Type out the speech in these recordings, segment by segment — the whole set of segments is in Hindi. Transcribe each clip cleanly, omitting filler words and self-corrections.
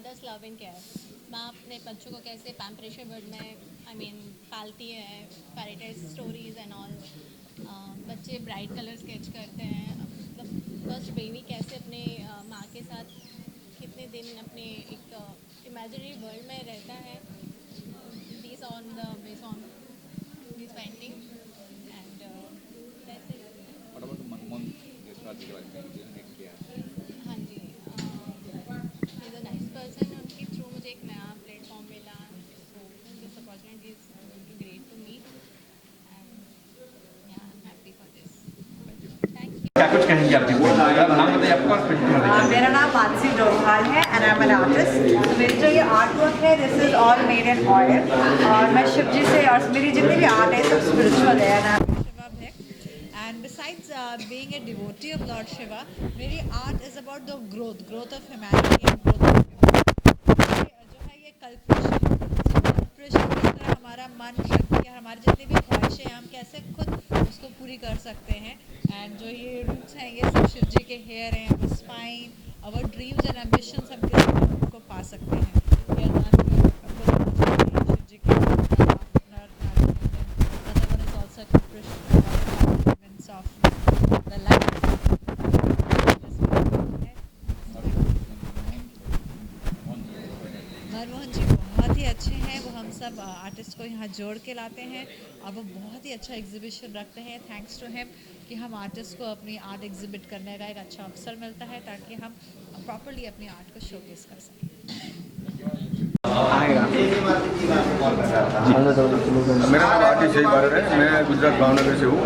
Mother's love and care. माँ अपने बच्चों को कैसे पैम्परेशन वर्ड में पालती है, पैराडाइज स्टोरीज एंड ऑल। बच्चे ब्राइट कलर स्केच करते हैं, मतलब फर्स्ट बेबी कैसे अपने माँ के साथ कितने दिन अपने एक इमेजिनरी वर्ल्ड में रहता है। these on the based on this painting and that's it. What about the Manmohan Deswal जी के बारे में जिन्होंने किया है? हाँ जी, इज़ अ नाइस पर्सन। उनके थ्रू मुझे एक नया प्लेटफॉर्म मिला, so this opportunity is great to me and yeah I am happy for this. Thank you. क्या कुछ कहेंगे अपनी नाम बताइए आपको और कुछ मेरा नाम मानसी डोभाल है and I M an artist. मेरी जो ये आर्ट वर्क है this is all made in oil और मैं शिव जी से और मेरी जितनी भी आर्ट है सब स्पिरिचुअल है and besides being a devotee of lord Shiva, मेरी art is about the growth of humanity and growth of जो है ये कल्परेशन की तरह हमारा मन शक्ति और हमारी जितनी भी ख्वाहिशें हैं हम कैसे खुद उसको पूरी कर सकते हैं। एंड जो ये रूट्स हैं ये सब शिव जी के हेयर हैं, our spine, our dreams and ambitions हम कैसे उनको पा सकते हैं। शिव जी के मनमोहन जी बहुत ही अच्छे हैं, वो हम सब आर्टिस्ट को यहाँ जोड़ के लाते हैं और वो बहुत ही अच्छा एग्जीबिशन रखते हैं। थैंक्स टू हिम कि हम आर्टिस्ट को अपनी आर्ट एग्जिबिट करने का एक अच्छा अवसर मिलता है ताकि हम प्रॉपर्ली अपनी आर्ट को शोकेस कर सकें। मेरा नाम आर्टिस्ट जय भारत है, मैं गुजरात भावनगर से हूँ।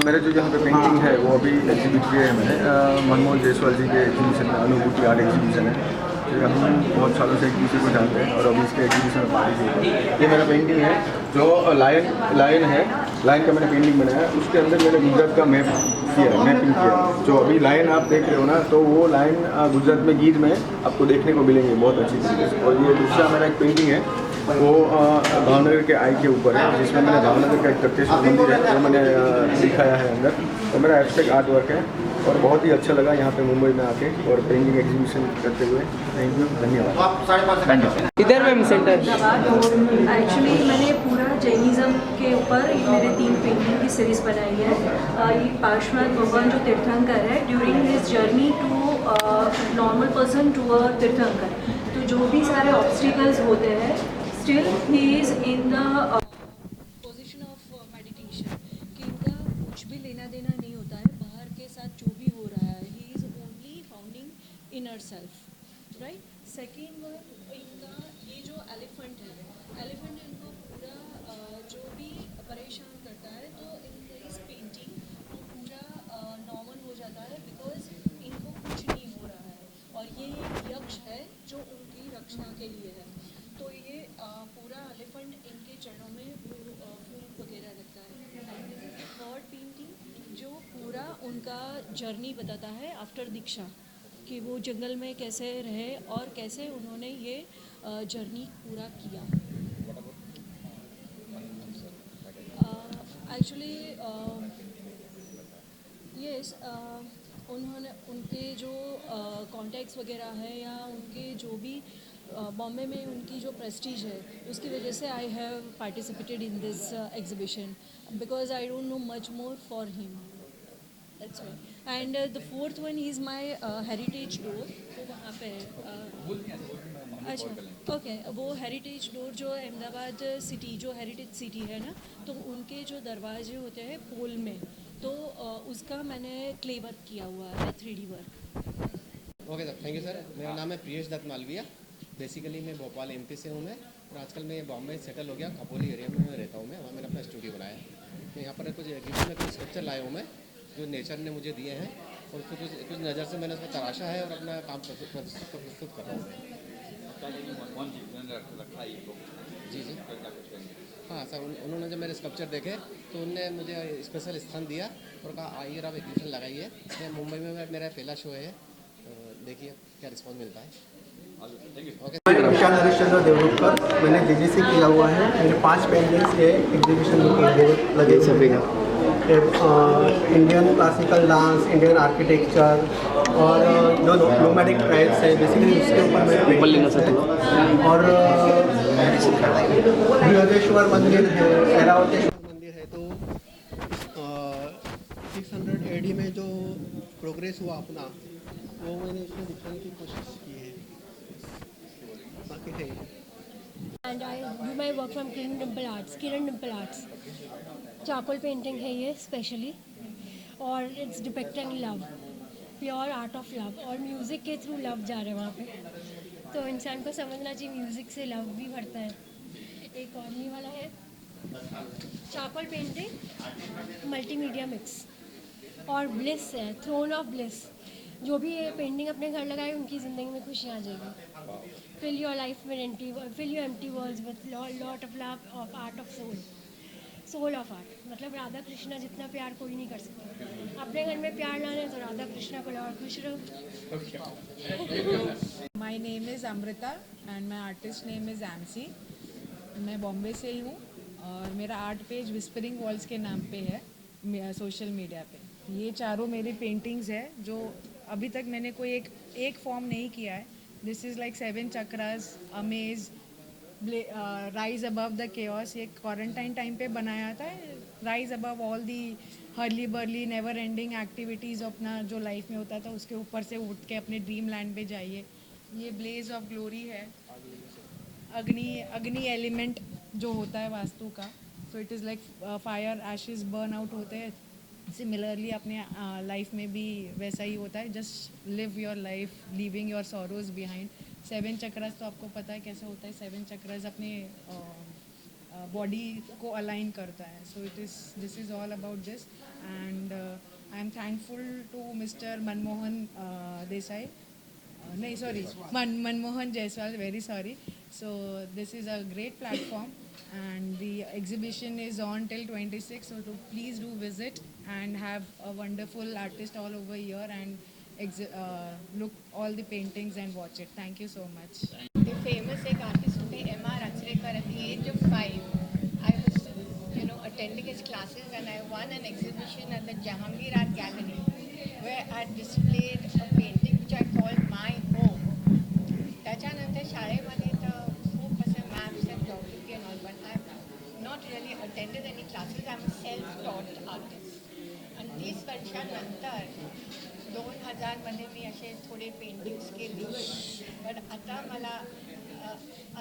मेरे जो यहाँ पे पेंटिंग है वो अभी एग्जीबिट किए हैं मैंने मनमोहन देसवाल जी के एग्जीबिशन में, अनुभूति आर्ट एग्जीबिशन है। हम बहुत सालों से एक दूसरे को जानते हैं और अभी इसके एग्जीबिशन में पार्टिसिपेट किया। ये मेरा पेंटिंग है जो लायन है, लायन का मैंने पेंटिंग बनाया है। उसके अंदर मैंने गुजरात का मैपिंग किया। जो अभी लायन आप देख रहे हो ना, तो वो लायन गुजरात में गीर में आपको देखने को मिलेंगे बहुत अच्छी तरीके से। और ये दूसरा मेरा एक पेंटिंग है वो भावनगर के आई के ऊपर है, जिसमें मैंने भावनगर का एक तख्तेश्वर मंदिर है वो मैंने दिखाया है अंदर। तो मेरा एब्स्ट्रैक्ट आर्ट वर्क है और बहुत ही अच्छा लगा यहाँ पे मुंबई में आके और पेंटिंग एग्जीबिशन करते हुए। थैंक यू, धन्यवाद। इधर मैम सेंटर एक्चुअली मैंने पूरा जैनिज़्म के ऊपर मेरे 3 पेंटिंग की सीरीज़ बनाई है। ये पार्श्वनाथ भगवान जो तीर्थंकर है, during his journey to normal person to a tirthankara, तो जो भी सारे ऑब्स्टिकल्स होते हैं still he is in the position of meditation कि इनका कुछ भी लेना देना नहीं होता है बाहर के साथ जो भी हो रहा है। He is only founding inner self, right. Second one इनका ये जो एलिफेंट इनको पूरा जो भी परेशान करता है तो इस पेंटिंग वो पूरा नॉर्मल हो जाता है बिकॉज इनको कुछ नहीं हो रहा है। और ये यक्ष है जो उनकी रक्षा के लिए है, तो ये पूरा एलिफेंट इनके चरणों में फूल वगैरह रखता है। थर्ड पेंटिंग जो पूरा उनका जर्नी बताता है आफ्टर दीक्षा, कि वो जंगल में कैसे रहे और कैसे उन्होंने ये जर्नी पूरा किया। एक्चुअली यस, उन्होंने उनके जो कॉन्टैक्ट्स वगैरह है या उनके जो भी बॉम्बे में उनकी जो प्रेस्टीज है उसकी वजह से I have participated in this exhibition because I don't know much more for him, that's why. And the fourth one is my heritage door, तो वहाँ पे अच्छा ओके, वो हेरिटेज डोर जो अहमदाबाद सिटी जो हेरिटेज सिटी है ना, तो उनके जो दरवाजे होते हैं पोल में, तो उसका मैंने क्ले वर्क किया हुआ है, 3D work. Okay sir, thank you sir. मेरा नाम है प्रियेश दत्त मालविया। बेसिकली मैं भोपाल MP से हूँ मैं, और आजकल मैं बॉम्बे सेटल हो गया, खपोली एरिया में मैं रहता हूँ। मैं वहाँ मैंने अपना स्टूडियो बनाया है। मैं यहाँ पर कुछ एग्जीबिशन में कुछ स्कल्पचर लाया हूँ मैं, जो नेचर ने मुझे दिए हैं, और उसको कुछ नज़र से मैंने उसको तराशा है और अपना काम प्रस्तुत कर रहा हूँ। जी जी हाँ सर, उन्होंने जब मेरे स्कल्पचर देखे तो उनने मुझे स्पेशल स्थान दिया और कहा आइए आप एग्जीबिशन लगाइए। मैं मुंबई में मेरा पहला शो है, देखिए क्या रिस्पॉन्स मिलता है। विशाल हरिश्चंद्र देवरूपकर, मैंने DGC किया हुआ है। मेरे 5 पेंटिंग्स ये एग्जीबिशन में लगे सभी Indian classical dance, Indian architecture और जो नोमैडिक ट्राइब्स है बेसिकली उसके ऊपर मैंने पेंटिंग किया है। और बृहदेश्वर मंदिर है, ऐरावतेश्वर मंदिर है, तो 600 AD में जो प्रोग्रेस हुआ अपना, वो मैंने इसमें दिखाने की कोशिश की है। बाकी है And I do my work from Kiran Dimple Arts. Kiran Dimple Arts. Charcoal painting है ये स्पेशली, और it's depicting love, pure art of love, और म्यूज़िक के थ्रू लव जा रहे हैं वहाँ पे। तो इंसान को समझना चाहिए म्यूज़िक से लव भी बढ़ता है। एक और ये वाला है चारकोल पेंटिंग, मल्टीमीडिया मिक्स, और ब्लिस है, थ्रोन ऑफ ब्लिस। जो भी ये पेंटिंग अपने घर लगाए उनकी ज़िंदगी में खुशियाँ आ जाएगी। फिल योर लाइफ में fill your empty worlds with lot of love of art of soul of art. मतलब राधा कृष्णा जितना प्यार कोई नहीं कर सकता। अपने घर में प्यार लाना है तो राधा कृष्णा को लाओ और खुश रहो। My name is Amrita and my artist name is MC. मैं बॉम्बे से ही हूँ और मेरा आर्ट पेज विस्परिंग वॉल्स के नाम पे है सोशल मीडिया पे। ये चारों मेरी पेंटिंग्स है जो अभी तक मैंने कोई एक फॉर्म नहीं किया है। This is like 7 chakras, amaze, rise above the chaos. ये क्वारंटाइन टाइम पे बनाया था। Rise above all the Hurley barley never ending activities अपना जो लाइफ में होता था उसके ऊपर से उठ के अपने ड्रीम लैंड पे जाइए। ये ब्लेज ऑफ ग्लोरी है, अग्नि एलिमेंट जो होता है वास्तु का। So it is like fire ashes burn out होते हैं। सिमिलरली अपने लाइफ में भी वैसा ही होता है। Just live your life leaving your sorrows behind. 7 chakras तो आपको पता है कैसे होता है। 7 चक्रास अपने बॉडी को अलाइन करता है। So this is all about this and I am thankful to mister Manmohan Desai, नहीं sorry Manmohan Jaiswal, very sorry. So this is a great platform and the exhibition is on till 26, so please do visit and have a wonderful artist all over here and look all the paintings and watch it. Thank you so much. The famous एक artist थे M.R. Achrekar. At the age of 5 I was attending his classes and I won an exhibition at the Jahangir Art Gallery where I displayed a painting which I called My Home. त्याच्यानंतर शाळेमध्ये तर खूप असं maths and geography and all, but I not really attended any classes. I am a self taught artist. आणि 30 वर्षानंतर 2000मध्ये मी असे थोडे पेंटिंग्स केली. पण आता मला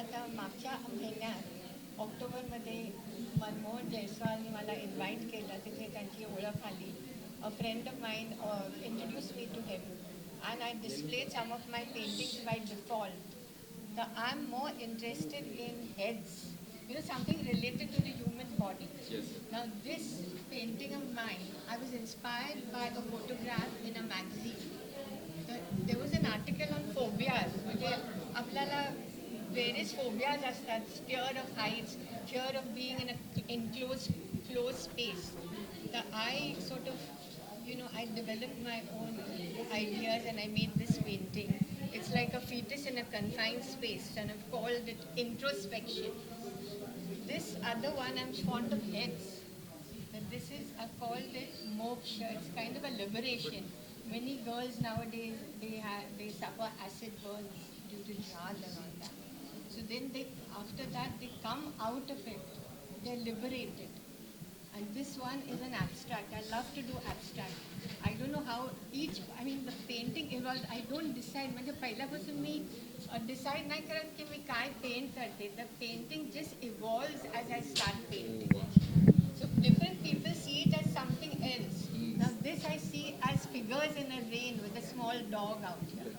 आता मागच्या महिन्यात ऑक्टोबरमध्ये मनमोहन जयस्वालनी मला इन्व्हाइट केलं. तिथे त्यांची ओळख आली. A friend of mine introduce me to him and I displayed some of my paintings by default. Now I'm more interested in heads, something related to the human body. Yes. Now this painting of mine, I was inspired by a photograph in a magazine. There was an article on phobias. म्हणजे आपल्याला various phobias असतात. Fear of heights, fear of being in an enclosed, closed space. So I sort of I developed my own ideas and I made this painting. It's like a fetus in a confined space and I've called it introspection. This other one, I'm fond of heads. But this is, I've called it moksha. It's kind of a liberation. Many girls nowadays, they suffer acid burns due to jihad and all that. So then after that, they come out of it. They're liberated. And this one is an abstract. I love to do abstract. I don't know how the painting evolved. I don't decide. म्हणजे पहिल्यापासून मी डिसाईड नाही करत की मी काय पेंट करते. The painting just evolves as I start painting. So different people see it as something else. Now this I see as figures in a rain with a small dog out here.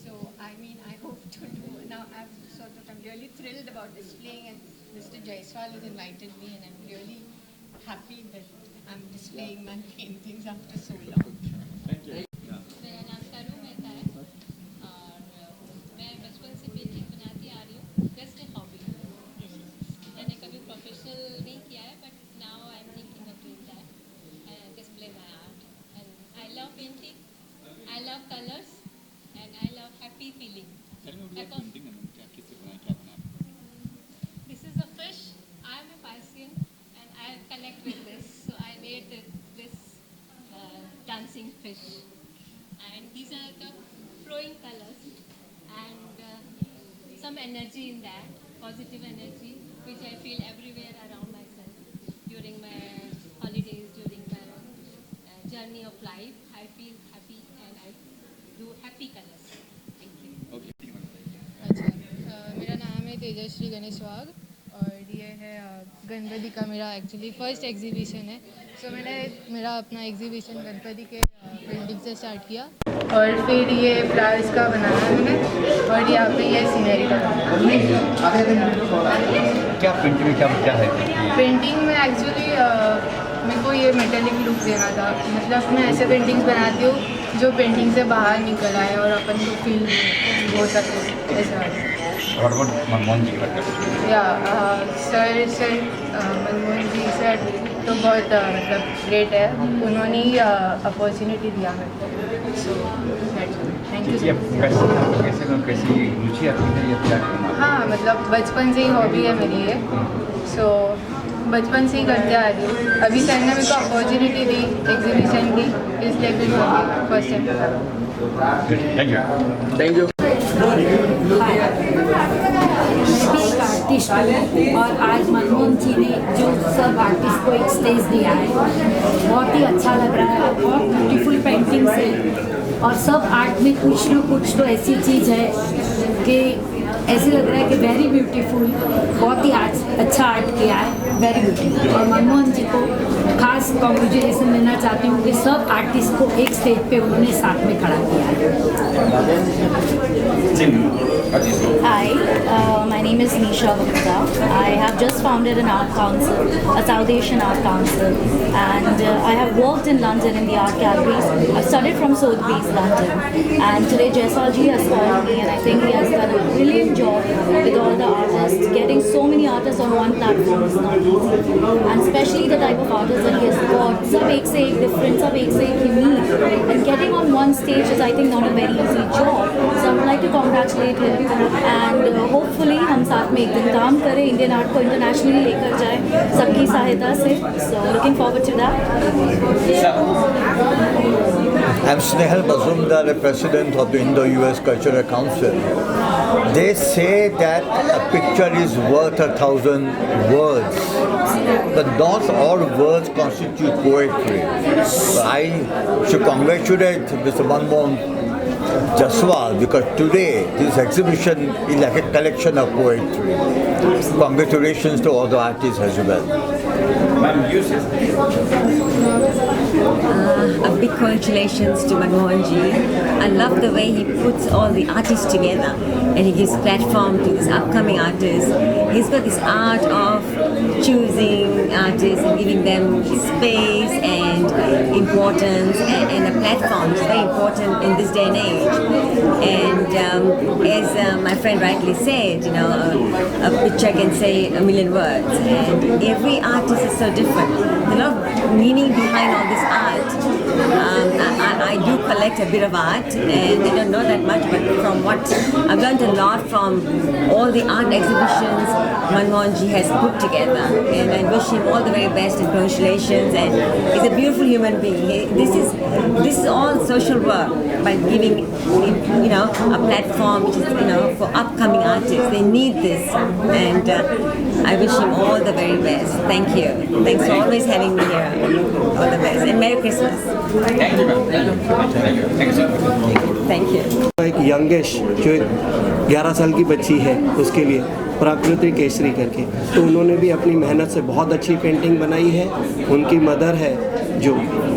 So I hope to do. Now I'm really thrilled about displaying, and Mr. Jaiswal has invited me and I'm really happy that I'm displaying my paintings after so long. Thank you. मेरा नाम तनु मेहता है और मैं बचपन से पेंटिंग बनाती आ रही हूँ. Just a hobby. मैंने कभी प्रोफेशनल नहीं किया है, but now I am thinking of doing that and display my art. And I love painting, I love colours and I love happy feeling. Painting क्या किससे बनाया, क्या बनाया? This is a fish. I am a Piscean and I connect with this. So I made this dancing fish. And these are the flowing colors and some energy in that, positive energy, which I feel everywhere around myself during my holidays, during my journey of life. I feel happy and I do happy colors. Thank you. अच्छा, मेरा नाम है तेजश्री गणेश वाघ और ये है गणपति का मेरा एक्चुअली फर्स्ट एग्जीबिशन है। सो मैंने मेरा अपना एग्जीबिशन गणपति के पेंटिंग से स्टार्ट किया और फिर ये फ्लावर्स का बनाना मैंने और यहाँ पे ये सीनरी का बनाना। क्या पेंटिंग में क्या है? पेंटिंग में एक्चुअली मेरे को ये मेटेलिक लुक देना था। मतलब मैं ऐसे पेंटिंग्स बनाती हूँ जो पेंटिंग से बाहर निकल आए और अपन को फील हो सके ऐसा। मनमोहन जी या सर मनमोहन जी सर तो बहुत मतलब ग्रेट है, उन्होंने ही अपॉर्चुनिटी दिया मेरे को। So thank you. कैसी रुचि आपकी है ये क्या? हाँ, मतलब बचपन से ही हॉबी है मेरी ये। सो बचपन से ही करते आ रही हूँ। अभी सर ने मेरे को अपॉर्चुनिटी दी एग्जीबिशन की, इसलिए फिर first time. Thank you. Artist हूँ और आज मनमोहन जी ने जो सब आर्टिस्ट को एक स्टेज दिया है, बहुत ही अच्छा लग रहा है। बहुत ब्यूटीफुल पेंटिंग्स है और सब आर्ट में कुछ न कुछ तो ऐसी चीज़ है कि ऐसे लग रहा है कि वेरी ब्यूटीफुल, बहुत ही अच्छा आर्ट किया है, वेरी ब्यूटीफुल। और मनमोहन जी को खास कॉन्ग्रेचुलेसन देना चाहती हूँ कि सब आर्टिस्ट को एक स्टेज पे उन्होंने साथ में खड़ा किया है। Hi, my name is Nisha Gupta. I have just founded an art council, a South Asian art council, and I have worked in London in the art galleries. I've studied from Sotheby's, London, and today Jaiswal ji has called me, and I think he has done a brilliant job with all the artists. Getting so many artists on one platform is not easy, and especially the type of artists that he has got. सब एक से एक different, सब एक से एक unique, and getting on one stage is I think not a very easy job. So I would like to congratulate him. And hopefully हम साथ में एक दिन काम करें, इंडियन आर्ट को इंटरनेशनली लेकर जाए सबकी सहायता से। So looking forward to that. I'm Snehal Mazumdar, the president of the Indo-US Cultural Council. They say that a picture is worth 1,000 words, but not all words constitute poetry. So I should congratulate Mr. Manmohan Jaiswal because today this exhibition is like a collection of poetry. Congratulations to all the artists as well. A big congratulations to Manmohan ji. I love the way he puts all the artists together and he gives platform to these upcoming artists. He's got this art of choosing artists and giving them space and importance and a platform. It's very important in this day and age. And as my friend rightly said, you know, a picture can say a million words, and every artist is so different. There's a lot of meaning behind all this art. I do collect a bit of art, and I don't know that much, but from what I've learned a lot from all the art exhibitions Manmohan ji has put together, and I wish him all the very best and congratulations. And he's a beautiful human being. This is all social work by giving you know a platform which is for upcoming artists. They need this, and I wish him all the very best. Thank you. Thanks for always having me here. All the best and Merry Christmas. Thank you. Thank you. एक यंगेश जो 11 साल की बच्ची है उसके लिए प्राकृतिक केसरी करके, तो उन्होंने भी अपनी मेहनत से बहुत अच्छी पेंटिंग बनाई है। उनकी मदर है जो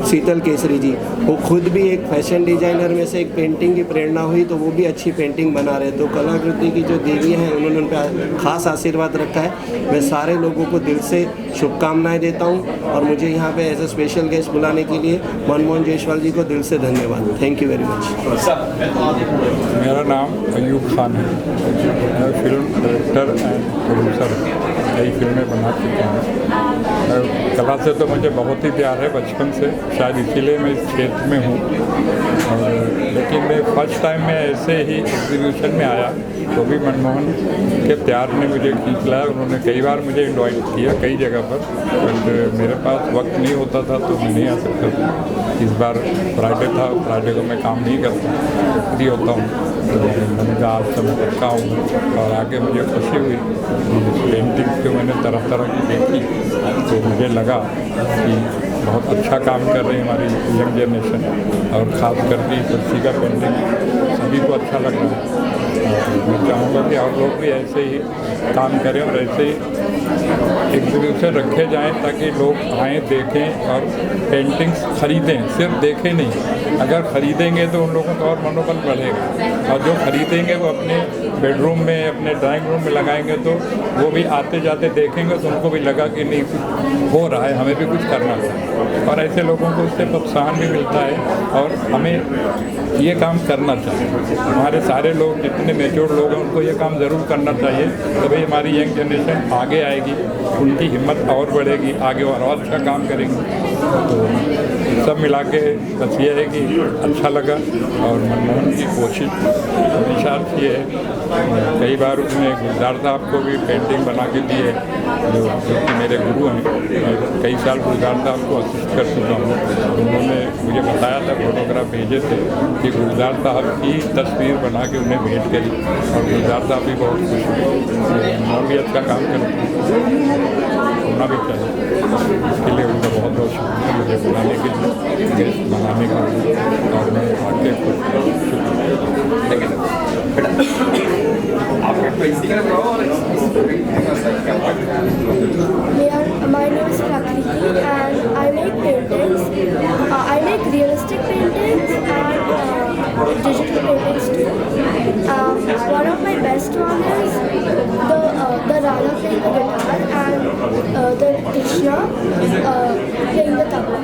शीतल केसरी जी, वो खुद भी एक फैशन डिज़ाइनर में से एक पेंटिंग की प्रेरणा हुई, तो वो भी अच्छी पेंटिंग बना रहे। तो कलाकृति की जो देवियाँ हैं उन्होंने उन पर खास आशीर्वाद रखा है। मैं सारे लोगों को दिल से शुभकामनाएं देता हूं, और मुझे यहाँ पे एज ए स्पेशल गेस्ट बुलाने के लिए मनमोहन जायसवाल जी को दिल से धन्यवाद। Thank you very much. मेरा नाम अयूब खान है। मैं फिल्म डायरेक्टर एंड प्रोड्यूसर कई फिल्में बना चुके हैं। कला से तो मुझे बहुत ही प्यार है बचपन बचपन से, शायद इसीलिए मैं इस क्षेत्र में हूँ। और लेकिन मैं फर्स्ट टाइम मैं ऐसे ही एग्जीबिशन में आया तो भी मनमोहन के प्यार ने मुझे खींच लाया। उन्होंने कई बार मुझे इनवाइट किया कई जगह पर, बट मेरे पास वक्त नहीं होता था तो मैं नहीं आ सकता था। इस बार फ्राइडे था, फ्राइडे को मैं काम नहीं करता, फ्री होता हूँ, तो मैंने कहा आज से मैं पक्का हूँ। और आगे मुझे खुशी हुई, पेंटिंग को मैंने तरह तरह की देखी तो मुझे लगा कि बहुत अच्छा काम कर रही है हमारी यंग जनरेशन, और ख़ास करके तुलसी का पेंटिंग सभी को अच्छा लग रहा है। मैं चाहूँगा कि और लोग भी ऐसे ही काम करें और ऐसे ही एग्जीबिशन रखे जाएं ताकि लोग आएँ, देखें और पेंटिंग्स खरीदें, सिर्फ देखें नहीं। अगर खरीदेंगे तो उन लोगों का और मनोबल बढ़ेगा, और जो खरीदेंगे वो अपने बेडरूम में, अपने ड्राइंग रूम में लगाएंगे तो वो भी आते जाते देखेंगे तो उनको भी लगा कि नहीं कुछ हो रहा है, हमें भी कुछ करना चाहिए। और ऐसे लोगों को उससे प्रोत्साहन भी मिलता है और हमें ये काम करना चाहिए। हमारे सारे लोग जितने मेच्योर लोग हैं उनको ये काम ज़रूर करना चाहिए, तभी हमारी यंग जनरेशन आगे आएगी, उनकी हिम्मत और बढ़ेगी, आगे और अच्छा काम करेंगे। तो सब मिला के बस ये है कि अच्छा लगा। और मनमोहन की कोशिश हमेशा अच्छी है। कई बार उसने गुलजार साहब को भी पेंटिंग बना के दी है, जो कि मेरे गुरु हैं। मैं कई साल गुलजार साहब को असिस्ट कर चुका हूँ। उन्होंने मुझे बताया था, फोटोग्राफ भेजे थे कि गुलजार साहब की तस्वीर बना के उन्हें भेंट करी, और गुलजार साहब भी बहुत खुश हुए। हम भी अच्छा काम करते होना भी चाहिए। इसके लिए उनका बहुत बहुत शुक्रिया मुझे बुलाने के लिए, गेस्ट बनाने के लिए, और मैं आके खुश My name is Prakriti and I make paintings. I make realistic paintings and digital paintings too. One of my best one is the Radha playing the guitar and the Krishna playing the tabla.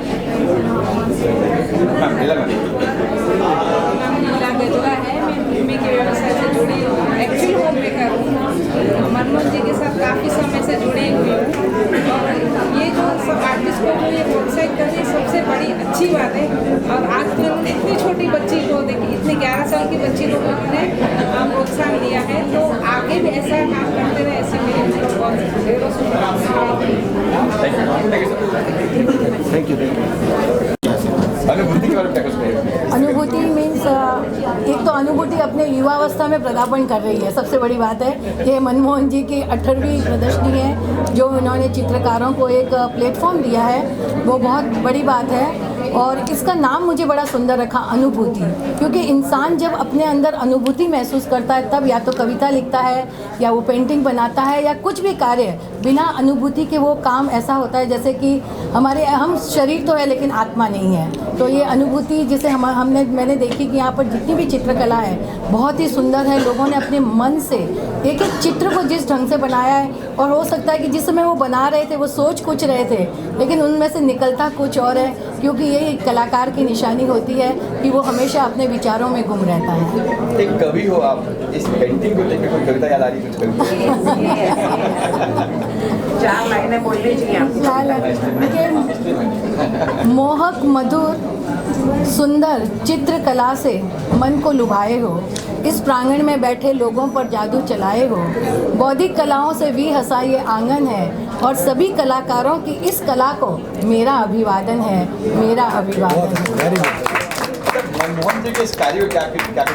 मैं के व्यवसाय से जुड़ी हूँ, एक्चुअल होम मेकर हूँ। मनमोहन जी के साथ काफ़ी समय से जुड़ी हुई हूँ, और ये जो सब आर्टिस्ट को जो ये प्रोत्साहित करनी है सबसे बड़ी अच्छी बात है। और आज उन्होंने इतनी छोटी बच्ची को देखिए, इतनी 11 साल की बच्ची को उन्होंने प्रोत्साहन दिया है, तो आगे भी ऐसा काम करते रहे, ऐसे मेरे बहुत ढेरों थैंक यू। अनुभूति के बारे में क्या कुछ कहें? अनुभूति मीन्स एक तो अनुभूति अपने युवावस्था में पदार्पण कर रही है, सबसे बड़ी बात है। ये मनमोहन जी की 18वीं प्रदर्शनी है, जो उन्होंने चित्रकारों को एक प्लेटफॉर्म दिया है, वो बहुत बड़ी बात है। और इसका नाम मुझे बड़ा सुंदर रखा, अनुभूति, क्योंकि इंसान जब अपने अंदर अनुभूति महसूस करता है तब या तो कविता लिखता है, या वो पेंटिंग बनाता है, या कुछ भी कार्य बिना अनुभूति के वो काम ऐसा होता है जैसे कि हम शरीर तो है लेकिन आत्मा नहीं है। तो ये अनुभूति जिसे मैंने देखी कि यहाँ पर जितनी भी चित्रकला है बहुत ही सुंदर है। लोगों ने अपने मन से एक एक चित्र को जिस ढंग से बनाया है, और हो सकता है कि जिस समय वो बना रहे थे वो सोच कुछ रहे थे, लेकिन उनमें से निकलता कुछ और है, क्योंकि ये कलाकार की निशानी होती है कि वो हमेशा अपने विचारों में गुम रहता है। एक कवि हो आप, इस पेंटिंग को देखकर कोई कविता याद आ रही है? कुछ चार लाइनें बोलनी चाहिए आपको। मोहक मधुर सुंदर चित्रकला से मन को लुभाए हो, इस प्रांगण में बैठे लोगों पर जादू चलाए हो, बौद्धिक कलाओं से भी हंसा ये आंगन है, और सभी कलाकारों की इस कला को मेरा अभिवादन है, मेरा अभिवादन है। मनमोहन जी के इस कार्य को क्या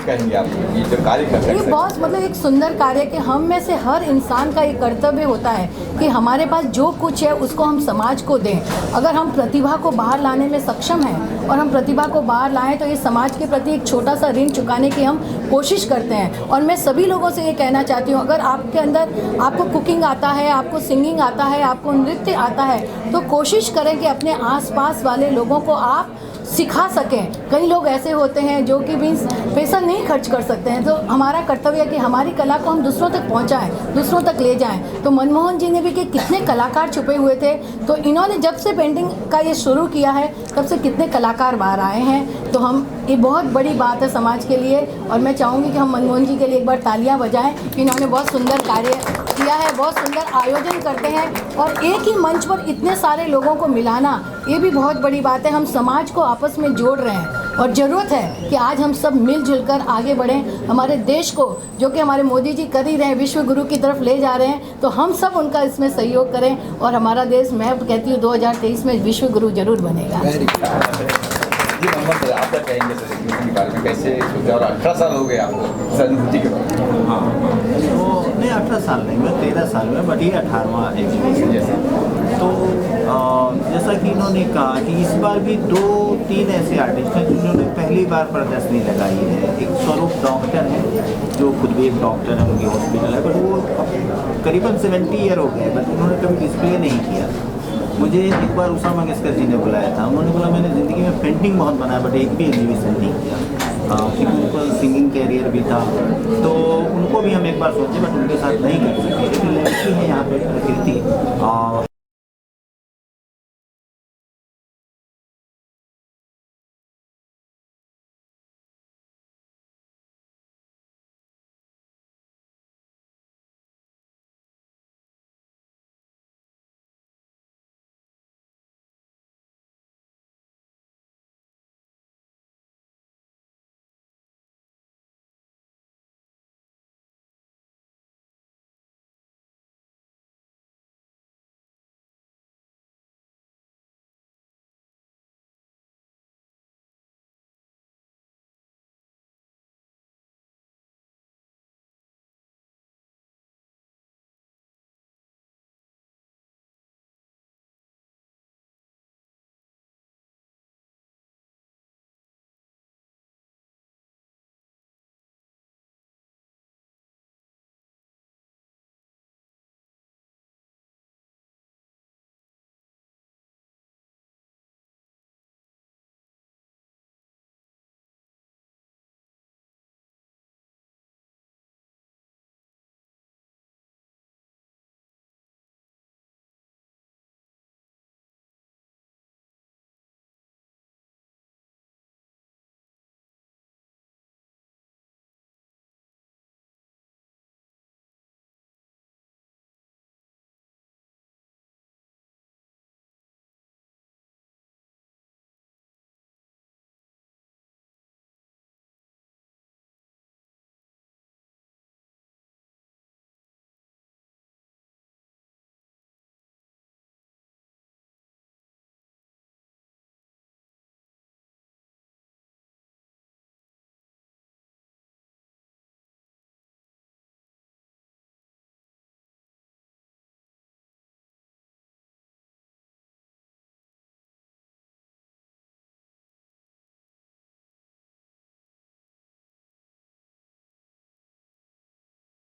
कहेंगे आप? ये जो कार्य कर रहे हैं, ये बहुत मतलब एक सुंदर कार्य कि हम में से हर इंसान का ये कर्तव्य होता है कि हमारे पास जो कुछ है उसको हम समाज को दें। अगर हम प्रतिभा को बाहर लाने में सक्षम हैं और हम प्रतिभा को बाहर लाएं तो ये समाज के प्रति एक छोटा सा ऋण चुकाने की हम कोशिश करते हैं। और मैं सभी लोगों से ये कहना चाहती हूँ, अगर आपके अंदर आपको कुकिंग आता है, आपको सिंगिंग आता है, आपको नृत्य आता है, तो कोशिश करें कि अपने आसपास वाले लोगों को आप सिखा सकें। कई लोग ऐसे होते हैं जो कि भी पैसा नहीं खर्च कर सकते हैं, तो हमारा कर्तव्य है कि हमारी कला को हम दूसरों तक पहुंचाएं, दूसरों तक ले जाएं। तो मनमोहन जी ने भी कि कितने कलाकार छुपे हुए थे, तो इन्होंने जब से पेंटिंग का ये शुरू किया है तब से कितने कलाकार बाहर आए हैं। तो हम ये बहुत बड़ी बात है समाज के लिए, और मैं चाहूँगी कि हम मनमोहन जी के लिए एक बार तालियाँ बजाएँ कि इन्होंने बहुत सुंदर कार्य किया है, बहुत सुंदर आयोजन करते हैं और एक ही मंच पर इतने सारे लोगों को मिलाना ये भी बहुत बड़ी बात है। हम समाज को आपस में जोड़ रहे हैं और ज़रूरत है कि आज हम सब मिलजुल कर आगे बढ़ें। हमारे देश को जो कि हमारे मोदी जी कर ही रहे हैं, विश्व गुरु की तरफ ले जा रहे हैं, तो हम सब उनका इसमें सहयोग करें और हमारा देश, मैं कहती हूँ 2023 में विश्व गुरु जरूर बनेगा। जी मोहम्मद, आप क्या कहेंगे एग्जीबिशन के बारे में, कैसे सोचा और 18 साल हो गए आपको इस अनुभूति के बारे में? हाँ, तो नहीं 18 साल नहीं, मैं 13 साल में, बट ये 18वां एग्जीबिशन जैसे। तो जैसा कि इन्होंने कहा कि इस बार भी 2-3 ऐसे आर्टिस्ट हैं जिन्होंने पहली बार प्रदर्शनी लगाई है। एक स्वरूप डॉक्टर है जो खुद भी एक डॉक्टर है, उनकी हॉस्पिटल है, बट वो करीबन 70 ईयर हो गए, बट उन्होंने कभी डिस्प्ले नहीं किया। मुझे एक बार उषा मंगेशकर जी ने बुलाया था, उन्होंने बोला मैंने ज़िंदगी में पेंटिंग बहुत बनाया बट एक भी एग्जीबिशन नहीं किया, क्योंकि उनको सिंगिंग कैरियर भी था। तो उनको भी हम एक बार सोचे बट उनके साथ नहीं कर सके। लेकिन लड़की है यहाँ पे प्रकृति,